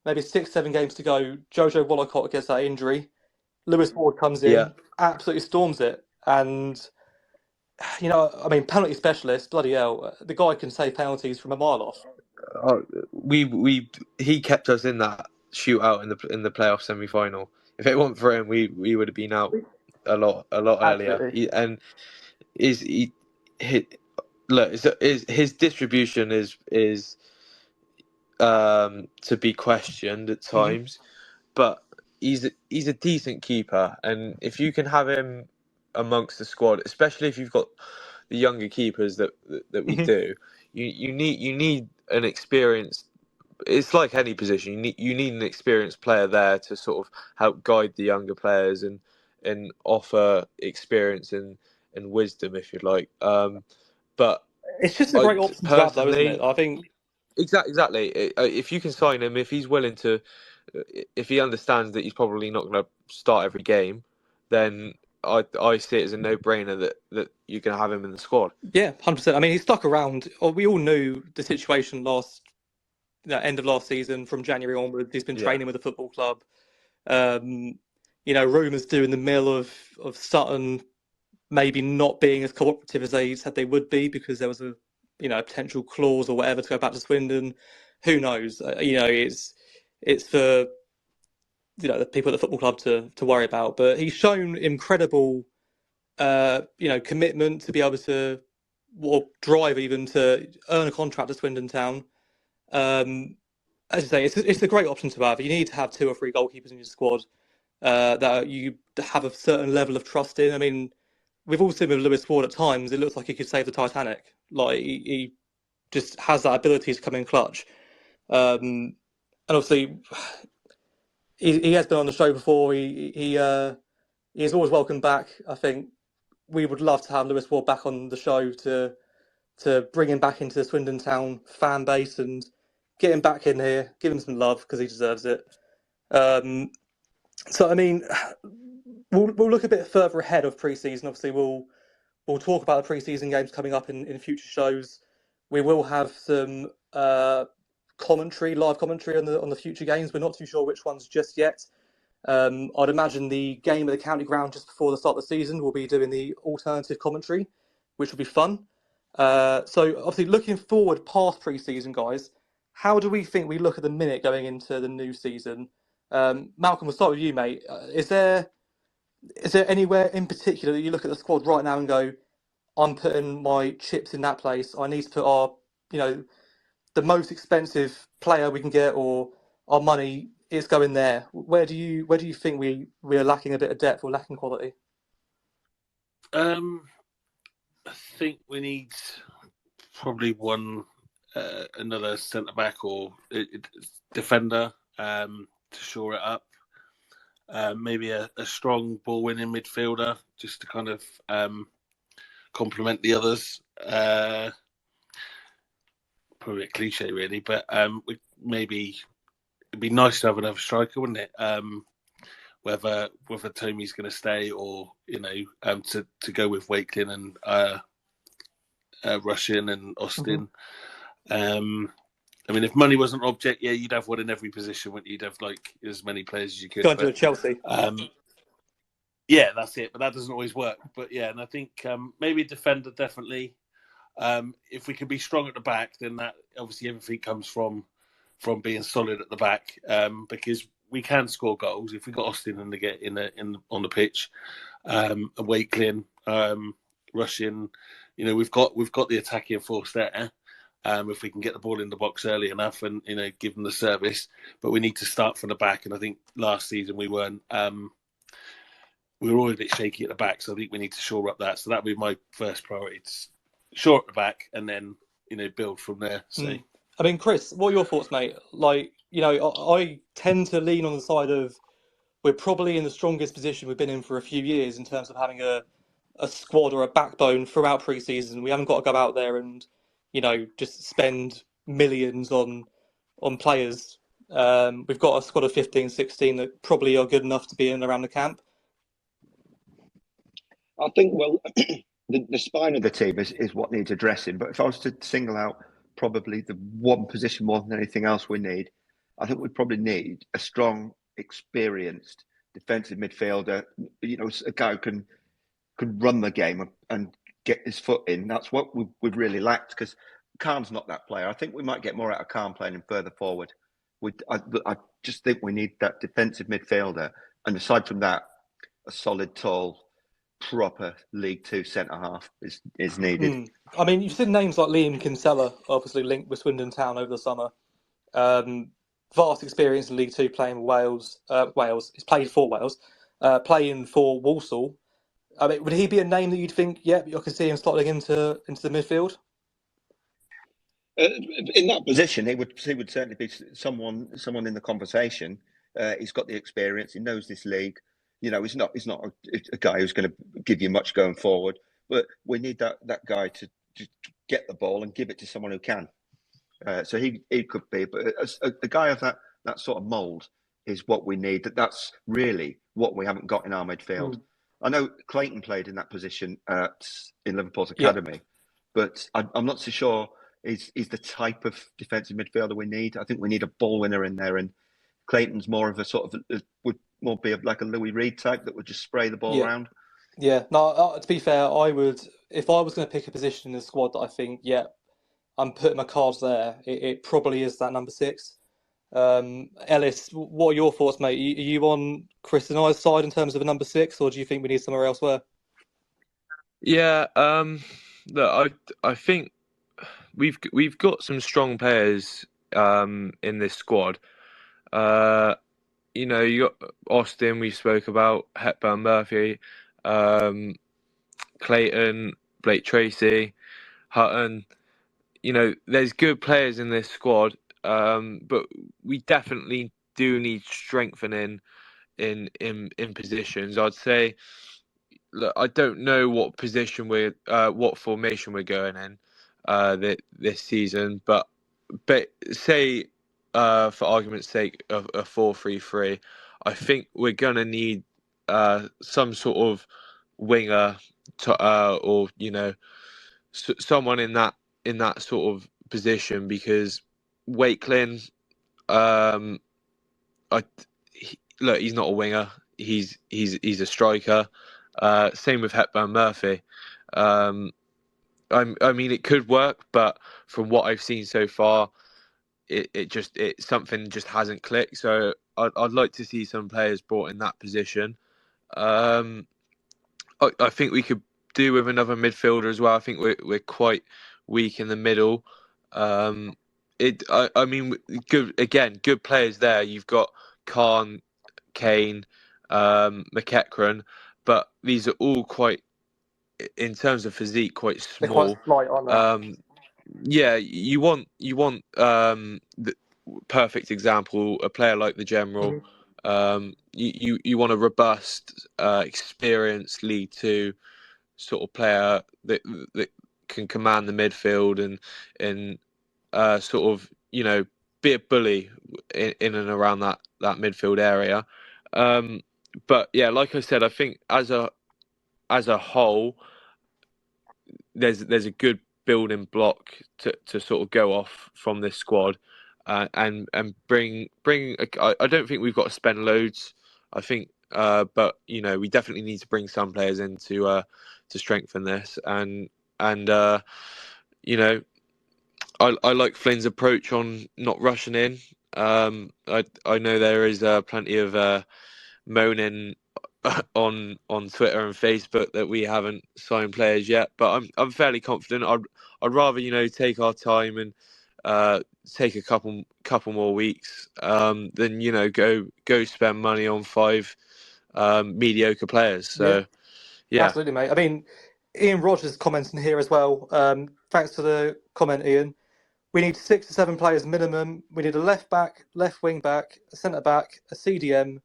maybe 6-7 games to go, Jojo Wallacott gets that injury. Lewis Ward comes in, absolutely storms it. And, penalty specialist, bloody hell, the guy can save penalties from a mile off. He kept us in that shootout in the playoff semi-final. If it weren't for him, we would have been out a lot earlier. His distribution is to be questioned at times, but he's a decent keeper, and if you can have him amongst the squad, especially if you've got the younger keepers that we do, you need an experienced. It's like any position. You need an experienced player there to sort of help guide the younger players and offer experience and wisdom, if you like. But it's just a great option to have, though, isn't it? I think exactly. If you can sign him, if he's willing to, if he understands that he's probably not going to start every game, then I see it as a no-brainer that you can have him in the squad. Yeah, 100%. He stuck around. We all knew the situation end of last season. From January onwards, he's been training with the football club. Rumours doing the mill of Sutton maybe not being as cooperative as they said they would be because there was a potential clause or whatever to go back to Swindon. Who knows? It's for the people at the football club to worry about. But he's shown incredible commitment to be able to drive even to earn a contract at Swindon Town. As I say, it's a great option to have. You need to have 2 or 3 goalkeepers in your squad that you have a certain level of trust in. We've all seen with Lewis Ward at times, it looks like he could save the Titanic. Like he just has that ability to come in clutch. And obviously, he has been on the show before. He is always welcome back. I think we would love to have Lewis Ward back on the show to bring him back into the Swindon Town fan base and get him back in here, give him some love because he deserves it. We'll look a bit further ahead of pre-season. Obviously, we'll talk about the pre-season games coming up in future shows. We will have some live commentary on the future games. We're not too sure which ones just yet. I'd imagine the game at the county ground just before the start of the season, we'll be doing the alternative commentary, which will be fun. So obviously looking forward past pre-season, guys, how do we think we look at the minute going into the new season? Malcolm, we'll start with you, mate. Is there anywhere in particular that you look at the squad right now and go, I'm putting my chips in that place. I need to put our, the most expensive player we can get, or our money is going there. Where do you think we are lacking a bit of depth or lacking quality? I think we need probably another centre back or defender to shore it up. Maybe a strong ball winning midfielder just to kind of complement the others. Probably a cliche, really, but maybe it'd be nice to have another striker, wouldn't it? Whether Tomi's going to stay or to go with Wakelin and Russian and Austin. I mean, if money wasn't an object, yeah, you'd have one in every position. Wouldn't you? You'd have like as many players as you could. Going to Chelsea. Yeah, that's it. But that doesn't always work. But yeah, and I think maybe a defender definitely. If we can be strong at the back, then that obviously everything comes from being solid at the back. Because we can score goals if we got Austin on the pitch, and Wakelin, Russian. We've got the attacking force there. If we can get the ball in the box early enough and give them the service, but we need to start from the back. And I think last season we weren't. We were always a bit shaky at the back, so I think we need to shore up that. So that would be my first priority: to shore up the back and then build from there. So, I mean, Chris, what are your thoughts, mate? Like, I tend to lean on the side of we're probably in the strongest position we've been in for a few years in terms of having a squad or a backbone throughout pre-season. We haven't got to go out there and just spend millions on players. We've got a squad of 15, 16 that probably are good enough to be in around the camp. I think, well, the spine of the team is what needs addressing. But if I was to single out probably the one position more than anything else we need, I think we probably need a strong, experienced defensive midfielder. A guy who can run the game and get his foot in. That's what we've really lacked, because Khan's not that player. I think we might get more out of Khan playing him further forward. I just think we need that defensive midfielder, and aside from that, a solid, tall, proper League Two centre half is needed. I mean, you've seen names like Liam Kinsella, obviously linked with Swindon Town over the summer. Vast experience in League Two, playing Wales. He's played for Wales, playing for Walsall. I mean, would he be a name that you'd think, yeah, you can see him slotting into the midfield? In that position, he would certainly be someone in the conversation. He's got the experience. He knows this league. He's not a guy who's going to give you much going forward. But we need that guy to get the ball and give it to someone who can. So he could be, but a guy of that sort of mould is what we need. That's really what we haven't got in our midfield. I know Clayton played in that position in Liverpool's academy, but I'm not so sure he's the type of defensive midfielder we need. I think we need a ball winner in there, and Clayton's more of a sort of would more be like a Louis Reed type that would just spray the ball around. Yeah, no, to be fair, I would, if I was going to pick a position in the squad that I think, I'm putting my cards there, it probably is that number 6. Ellis, what are your thoughts, mate? Are you on Chris and I's side in terms of a number 6, or do you think we need somewhere elsewhere? Yeah, look, I think we've got some strong players in this squad. You got Austin, we spoke about, Hepburn Murphy, Clayton, Blake Tracy, Hutton. There's good players in this squad. But we definitely do need strengthening in positions. I'd say, look, I don't know what position what formation we're going in this season, but say for argument's sake, a 4-3-3. I think we're gonna need some sort of winger or someone in that sort of position, because Wakelin, look, he's not a winger. He's a striker. Same with Hepburn Murphy. I mean, it could work, but from what I've seen so far, something just hasn't clicked. So I'd like to see some players brought in that position. I think we could do with another midfielder as well. I think we're quite weak in the middle. I mean, good players there. You've got Khan, Kane, McEachran, but these are all quite, in terms of physique, quite They're quite small. slight, aren't they? Yeah, you want the perfect example, a player like the General. You want a robust, experienced League Two sort of player that can command the midfield and sort of be a bully in and around that midfield area. But yeah, like I said, I think as a whole, there's a good building block to sort of go off from this squad, and bring. I don't think we've got to spend loads. I think, but we definitely need to bring some players in to strengthen this, and I like Flynn's approach on not rushing in. I know there is plenty of moaning on Twitter and Facebook that we haven't signed players yet, but I'm fairly confident. I'd rather take our time and take a couple more weeks than go spend money on five mediocre players. So yeah. Absolutely, mate. I mean, Ian Rogers commenting here as well. Thanks for the comment, Ian. We need 6 to 7 players minimum. We need a left back, left wing back, a centre back, a CDM,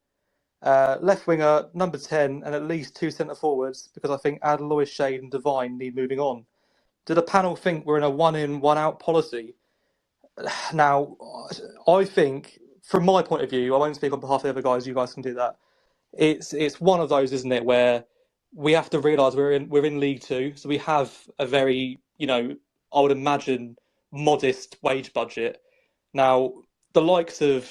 left winger, number 10, and at least 2 centre forwards, because I think Adaloy, Shade, and Devine need moving on. Do the panel think we're in a one in, one out policy? Now, I think, from my point of view, I won't speak on behalf of the other guys, you guys can do that. It's one of those, isn't it, where we have to realise we're in League Two, so we have a very, I would imagine, modest wage budget. Now, the likes of,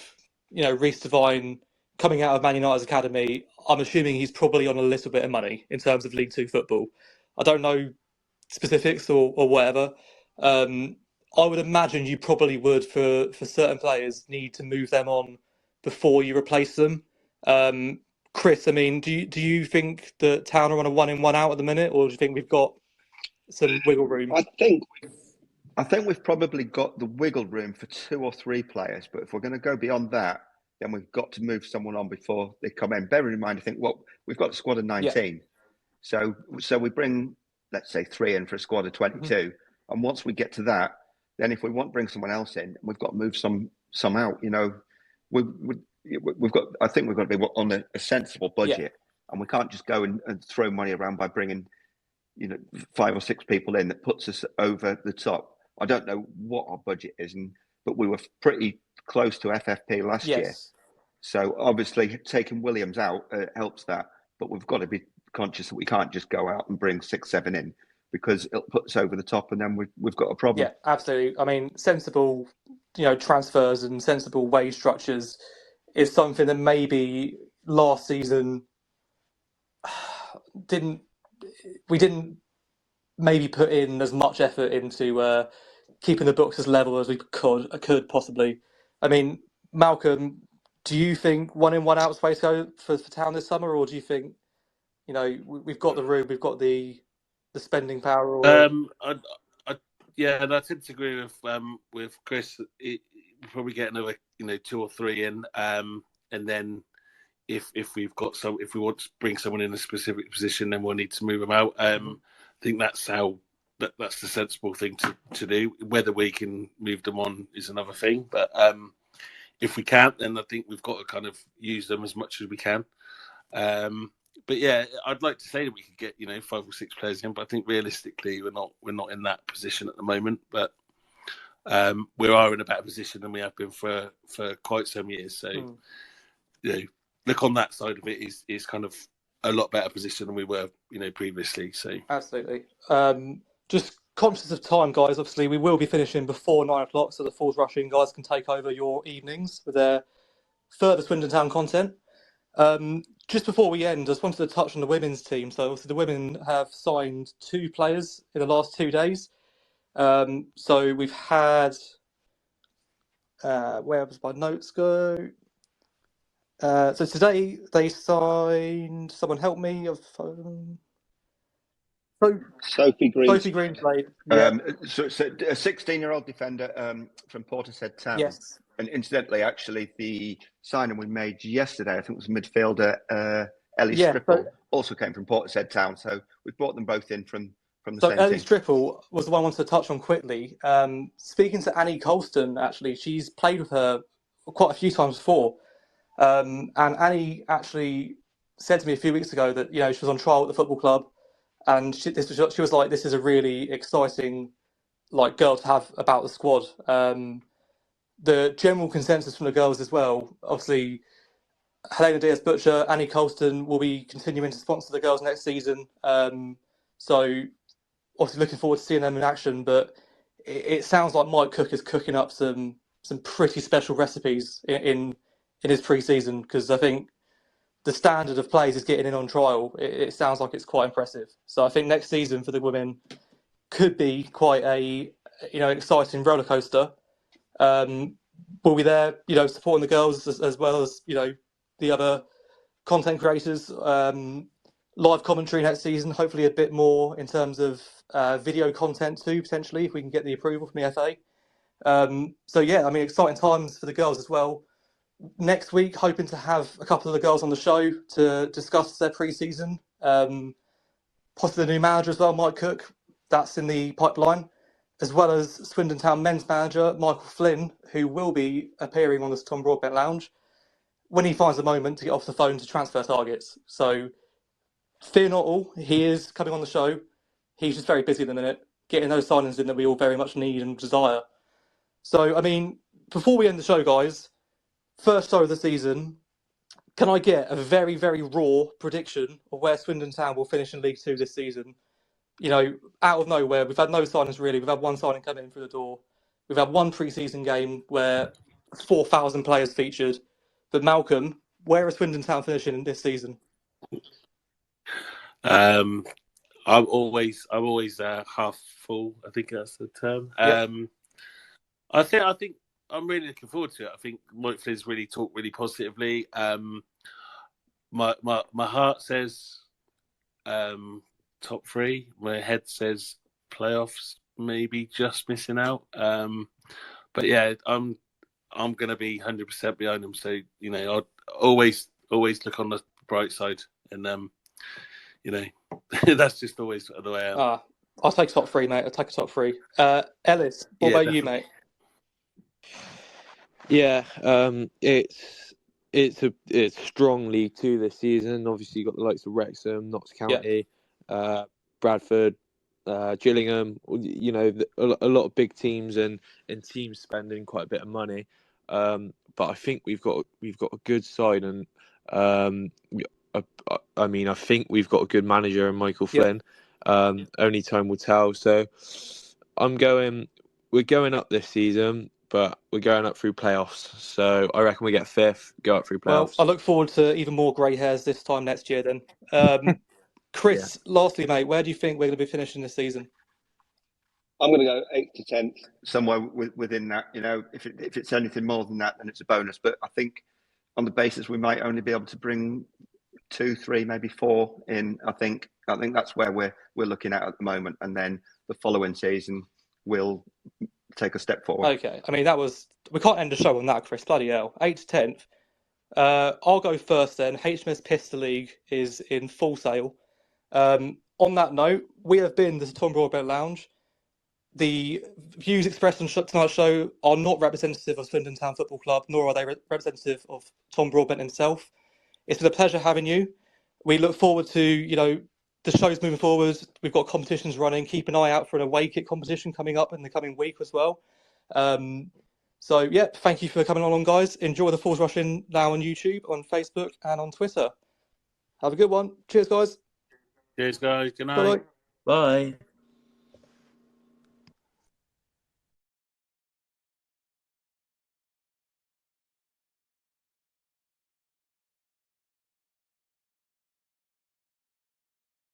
Reece Devine coming out of Man United's academy, I'm assuming he's probably on a little bit of money in terms of League Two football. I don't know specifics or whatever. I would imagine you probably would, for certain players, need to move them on before you replace them. Chris, I mean, do you think that Town are on a one in, one out at the minute, or do you think we've got some wiggle room? I think we've probably got the wiggle room for 2 or 3 players, but if we're going to go beyond that, then we've got to move someone on before they come in. Bearing in mind, I think we've got a squad of 19, so we bring, let's say, 3 in for a squad of 22, and once we get to that, then if we want to bring someone else in, we've got to move some out. We've got. I think we've got to be on a sensible budget, and we can't just go and throw money around by bringing 5 or 6 people in. That puts us over the top. I don't know what our budget is, but we were pretty close to FFP last year. So obviously taking Williams out helps that, but we've got to be conscious that we can't just go out and bring 6, 7 in, because it'll put us over the top, and then we've got a problem. Yeah, absolutely. I mean, sensible, transfers and sensible wage structures is something that maybe last season we didn't maybe put in as much effort into keeping the books as level as we could possibly. I mean, Malcolm, do you think one in, one out is the way to go for Town this summer, or do you think we've got the room, we've got the spending power? Or... Yeah, and I tend to agree with Chris. We'll probably get another 2 or 3 in, and then if we want to bring someone in a specific position, then we'll need to move them out. I think that's that's the sensible thing to do. Whether we can move them on is another thing, but if we can't, then I think we've got to kind of use them as much as we can. But yeah, I'd like to say that we could get 5 or 6 players in, but I think realistically we're not in that position at the moment. But we are in a better position than we have been for quite some years. So look on that side of it is kind of a lot better position than we were previously. So absolutely. Just conscious of time, guys. Obviously, we will be finishing before 9 o'clock, so the Falls Rushing guys can take over your evenings with their further Swindon Town content. Just before we end, I just wanted to touch on the women's team. So obviously the women have signed 2 players in the last 2 days. So we've had, where does my notes go? So today they signed, someone help me, So Sophie Green. Sophie Green played. Yeah. So a 16-year-old defender from Portishead Town. Yes. And incidentally, actually, the signing we made yesterday, I think it was midfielder Ellie Stripple, also came from Portishead Town. So we brought them both in from the same Ellie team. Stripple was the one I wanted to touch on quickly. Speaking to Annie Colston, actually, she's played with her quite a few times before. And Annie actually said to me a few weeks ago that, she was on trial at the football club, and she was like, this is a really exciting girl to have about the squad. The general consensus from the girls as well, obviously, Helena Diaz-Butcher, Annie Colston will be continuing to sponsor the girls next season. So obviously looking forward to seeing them in action, but it sounds like Mike Cook is cooking up some pretty special recipes in his pre-season, because I think the standard of players is getting in on trial. It sounds like it's quite impressive. So I think next season for the women could be quite a exciting roller coaster. We'll be there, supporting the girls as well as the other content creators. Live commentary next season, hopefully a bit more in terms of video content too, potentially, if we can get the approval from the FA. Exciting times for the girls as well. Next week, hoping to have a couple of the girls on the show to discuss their pre-season. Possibly the new manager as well, Mike Cook. That's in the pipeline, as well as Swindon Town men's manager, Michael Flynn, who will be appearing on this Tom Broadbent Lounge when he finds a moment to get off the phone to transfer targets. So fear not all, he is coming on the show. He's just very busy at the minute, getting those signings in that we all very much need and desire. So, before we end the show, guys, first show of the season, can I get a very, very raw prediction of where Swindon Town will finish in League Two this season? Out of nowhere, we've had no signings really. We've had one signing come in through the door. We've had one pre-season game where 4,000 players featured. But Malcolm, where is Swindon Town finishing in this season? I'm always half full. I think that's the term. I think I'm really looking forward to it. I think Mike Flynn's really talked really positively. My heart says top three. My head says playoffs, maybe just missing out. But yeah, I'm going to be 100% behind them. So I'll always look on the bright side, and that's just always the way I am. I'll take top three, mate. I'll take a top three. Ellis, what about definitely. You, mate? Yeah, it's strong League Two this season. Obviously, you've got the likes of Wrexham, Notts County, Bradford, Gillingham. A lot of big teams and teams spending quite a bit of money. But I think we've got a good side, and I think we've got a good manager in Michael Flynn. Only time will tell. So we're going up this season, but we're going up through playoffs. So I reckon we get fifth, go up through playoffs. Well, I look forward to even more grey hairs this time next year then. Chris, lastly, mate, where do you think we're going to be finishing this season? I'm going to go 8th to 10th, somewhere within that. If it's anything more than that, then it's a bonus. But I think on the basis we might only be able to bring 2, 3, maybe 4 in. I think that's where we're looking at the moment, and then the following season we'll take a step forward. Okay, we can't end the show on that, Chris. Bloody hell, 8th to 10th. I'll go first then. HMS Pistol League is in full sale. On that note, we have been the Tom Broadbent Lounge. The views expressed on tonight's show are not representative of Swindon Town Football Club, nor are they representative of Tom Broadbent himself. It's been a pleasure having you. We look forward to, the shows moving forward. We've got competitions running. Keep an eye out for an away kit competition coming up in the coming week as well. Thank you for coming along, guys. Enjoy the Falls Rush In now on YouTube, on Facebook, and on Twitter. Have a good one. Cheers, guys. Cheers, guys. Good night. Bye-bye. Bye.